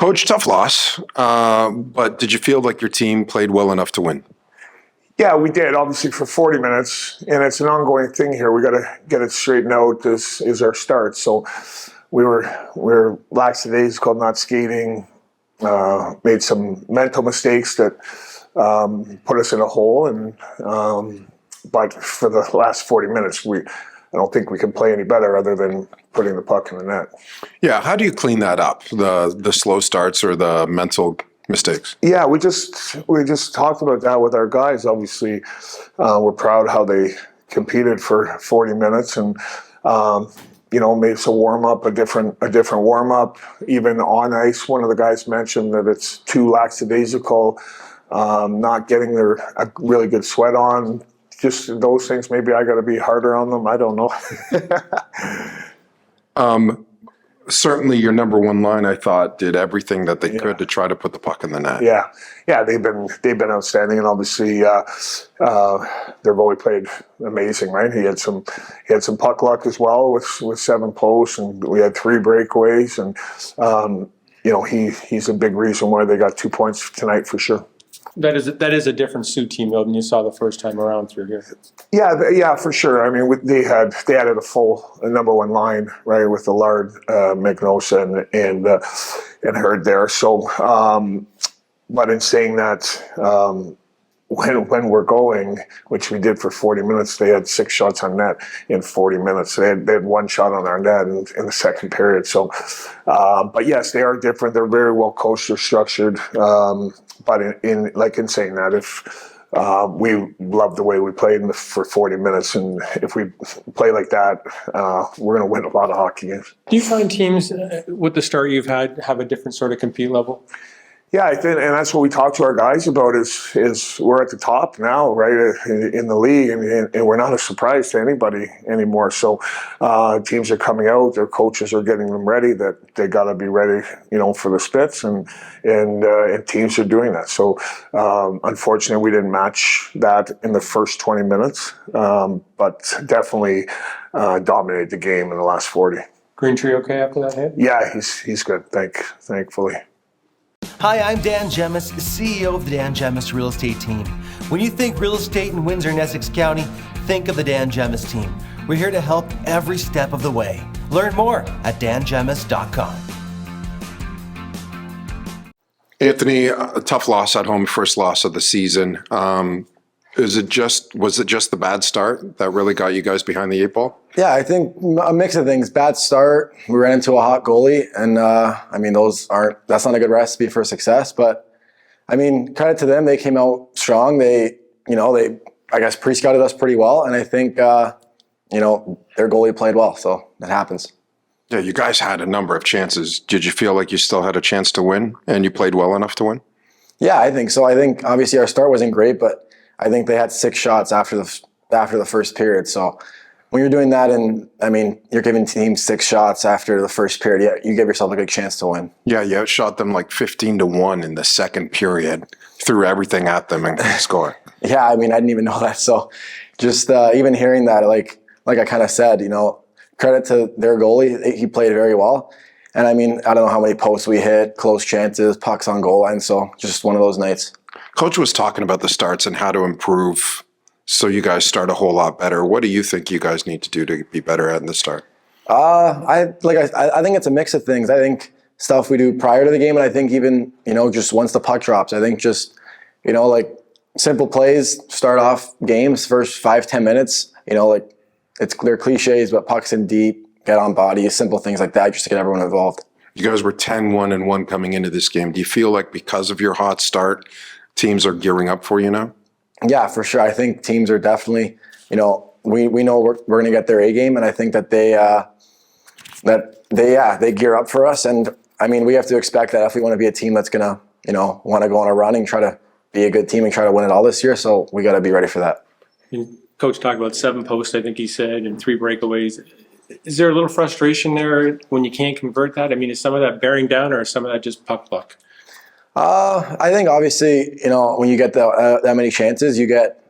Coach, tough loss, but did you feel like your team played well enough to win? Yeah, we did, obviously, for 40 minutes, and it's an ongoing thing here. We got to get it straightened out. This is our start. So we were lackadaisical, not skating, made some mental mistakes that put us in a hole. And but for the last 40 minutes, I don't think we can play any better other than putting the puck in the net. Yeah, how do you clean that up? The slow starts or the mental mistakes? Yeah, we just talked about that with our guys. Obviously, we're proud how they competed for 40 minutes and made us a warm up, a different warm up. Even on ice, one of the guys mentioned that it's too lackadaisical, not getting a really good sweat on. Just those things. Maybe I got to be harder on them. I don't know. Certainly, your number one line, I thought, did everything that they could to try to put the puck in the net. Yeah, they've been outstanding, and obviously their goalie played amazing. Right, he had some puck luck as well with 7 posts, and we had 3 breakaways, and he's a big reason why they got 2 points tonight for sure. That is a different Sioux team though than you saw the first time around through here. Yeah, for sure. I mean, they added a full number one line, right, with the Lard, Magnosa, and Hurd there. So, but in saying that, when we're going, which we did for 40 minutes, they had 6 shots on net in 40 minutes. They had 1 shot on our net in the second period. So, but yes, they are different. They're very well coached. They're structured. But in saying that, if we love the way we played for 40 minutes, and if we play like that, we're going to win a lot of hockey games. Do you find teams with the start you've had have a different sort of compete level? Yeah, I think, and that's what we talk to our guys about is we're at the top now, right, in the league, and we're not a surprise to anybody anymore. So teams are coming out, their coaches are getting them ready, that they got to be ready, for the Spits, and teams are doing that. So unfortunately, we didn't match that in the first 20 minutes, but definitely dominated the game in the last 40. Green Tree okay after that hit? Yeah, he's good, thankfully. Hi, I'm Dan Gemus, CEO of the Dan Gemus Real Estate Team. When you think real estate in Windsor and Essex County, think of the Dan Gemus Team. We're here to help every step of the way. Learn more at dangemus.com. Anthony, a tough loss at home, first loss of the season. Was it just the bad start that really got you guys behind the 8 ball? Yeah, I think a mix of things. Bad start. We ran into a hot goalie, and that's not a good recipe for success. But I mean, credit to them, they came out strong. They I guess pre-scouted us pretty well, and I think their goalie played well, so it happens. Yeah, you guys had a number of chances. Did you feel like you still had a chance to win, and you played well enough to win? Yeah, I think so. I think obviously our start wasn't great, but I think they had 6 shots after the first period. So when you're doing that, and I mean, you're giving teams 6 shots after the first period, yeah, you give yourself a good chance to win. Yeah, you outshot them like 15-1 in the second period. Threw everything at them and couldn't score. Yeah, I mean, I didn't even know that. So just even hearing that, like I kind of said, credit to their goalie. He played very well. And I mean, I don't know how many posts we hit, close chances, pucks on goal line. So just one of those nights. Coach was talking about the starts and how to improve so you guys start a whole lot better. What do you think you guys need to do to be better at the start? I think it's a mix of things. I think stuff we do prior to the game, and I think even, just once the puck drops, I think just, simple plays, start off games, first 5-10 minutes, they're cliches, but pucks in deep, get on body, simple things like that, just to get everyone involved. You guys were 10-1-1 coming into this game. Do you feel like because of your hot start, teams are gearing up for you now? Yeah, for sure. I think teams are definitely, we know we're going to get their A game, and I think that they gear up for us. And I mean, we have to expect that if we want to be a team that's going to, want to go on a run and try to be a good team and try to win it all this year. So we got to be ready for that. And Coach talked about 7 posts, I think he said, and 3 breakaways. Is there a little frustration there when you can't convert that? I mean, is some of that bearing down, or is some of that just puck luck? I think obviously, when you get that many chances, you get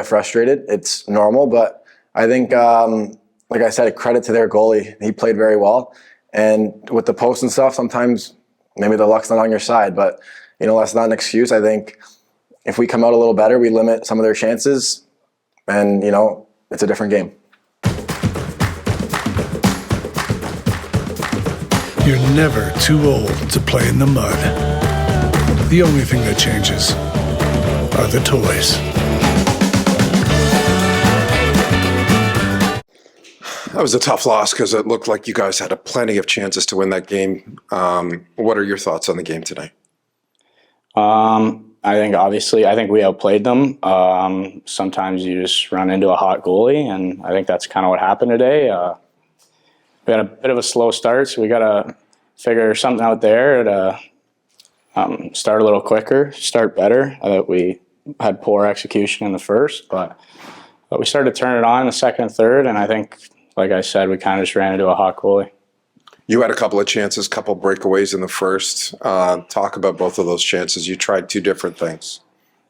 frustrated. It's normal, but I think, like I said, credit to their goalie. He played very well. And with the posts and stuff, sometimes maybe the luck's not on your side, but that's not an excuse. I think if we come out a little better, we limit some of their chances, and it's a different game. You're never too old to play in the mud. The only thing that changes are the toys. That was a tough loss because it looked like you guys had plenty of chances to win that game. What are your thoughts on the game tonight? I think we outplayed them. Sometimes you just run into a hot goalie, and I think that's kind of what happened today. We had a bit of a slow start, so we got to figure something out there to start a little quicker, start better. I thought we had poor execution in the first, but we started to turn it on in the second and third, and I think, like I said, we kind of just ran into a hot goalie. You had a couple of chances, couple breakaways in the first. Talk about both of those chances. You tried two different things.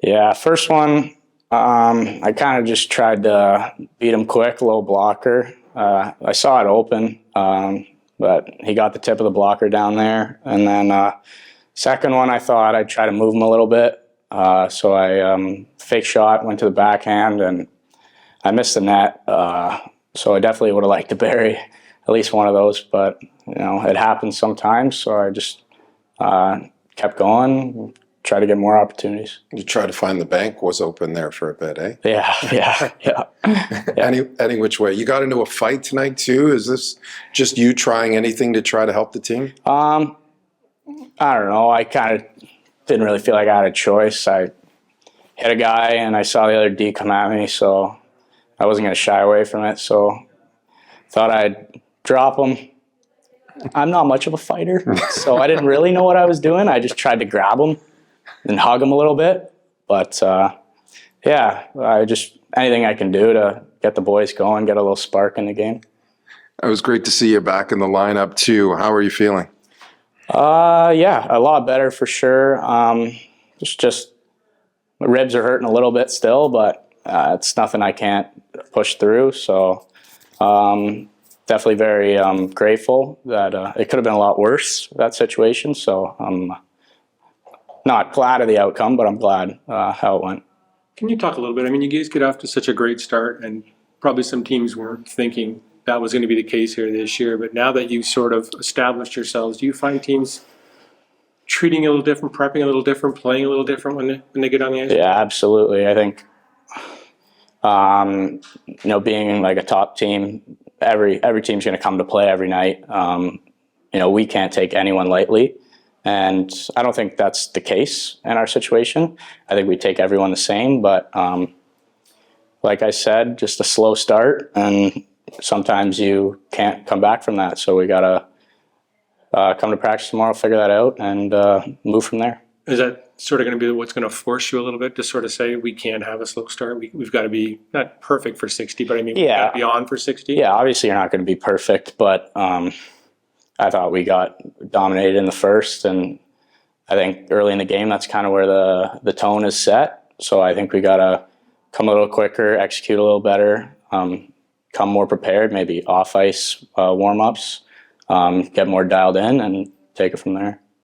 Yeah, first one, I kind of just tried to beat him quick, low blocker. I saw it open, but he got the tip of the blocker down there. And then second one, I thought I'd try to move him a little bit. So I fake shot, went to the backhand, and I missed the net. So I definitely would have liked to bury at least one of those, but it happens sometimes. So I just kept going, try to get more opportunities. You tried to find the bank was open there for a bit, eh? Yeah. Any which way. You got into a fight tonight too. Is this just you trying anything to try to help the team? I don't know. I kind of didn't really feel like I had a choice. I hit a guy and I saw the other D come at me, so I wasn't going to shy away from it. So thought I'd drop him. I'm not much of a fighter, so I didn't really know what I was doing. I just tried to grab him and hug him a little bit. But I just anything I can do to get the boys going, get a little spark in the game. It was great to see you back in the lineup too. How are you feeling? A lot better for sure. Just my ribs are hurting a little bit still, but it's nothing I can't push through. So definitely very grateful that it could have been a lot worse, that situation. So I'm not glad of the outcome, but I'm glad how it went. Can you talk a little bit? I mean, you guys get off to such a great start, and probably some teams weren't thinking that was going to be the case here this year. But now that you've sort of established yourselves, do you find teams treating a little different, prepping a little different, playing a little different when they get on the ice? Yeah, absolutely. I think, being like a top team, every team's going to come to play every night. We can't take anyone lightly. And I don't think that's the case in our situation. I think we take everyone the same. But like I said, just a slow start. And sometimes you can't come back from that. So we got to come to practice tomorrow, figure that out, and move from there. Is that sort of going to be what's going to force you a little bit to sort of say we can't have a slow start? We've got to be not perfect for 60, but I mean, we've got to be on for 60? Yeah, obviously you're not going to be perfect, but I thought we got dominated in the first, and I think early in the game that's kind of where the tone is set. So I think we got to come a little quicker, execute a little better, come more prepared, maybe off-ice warm-ups, get more dialed in, and take it from there.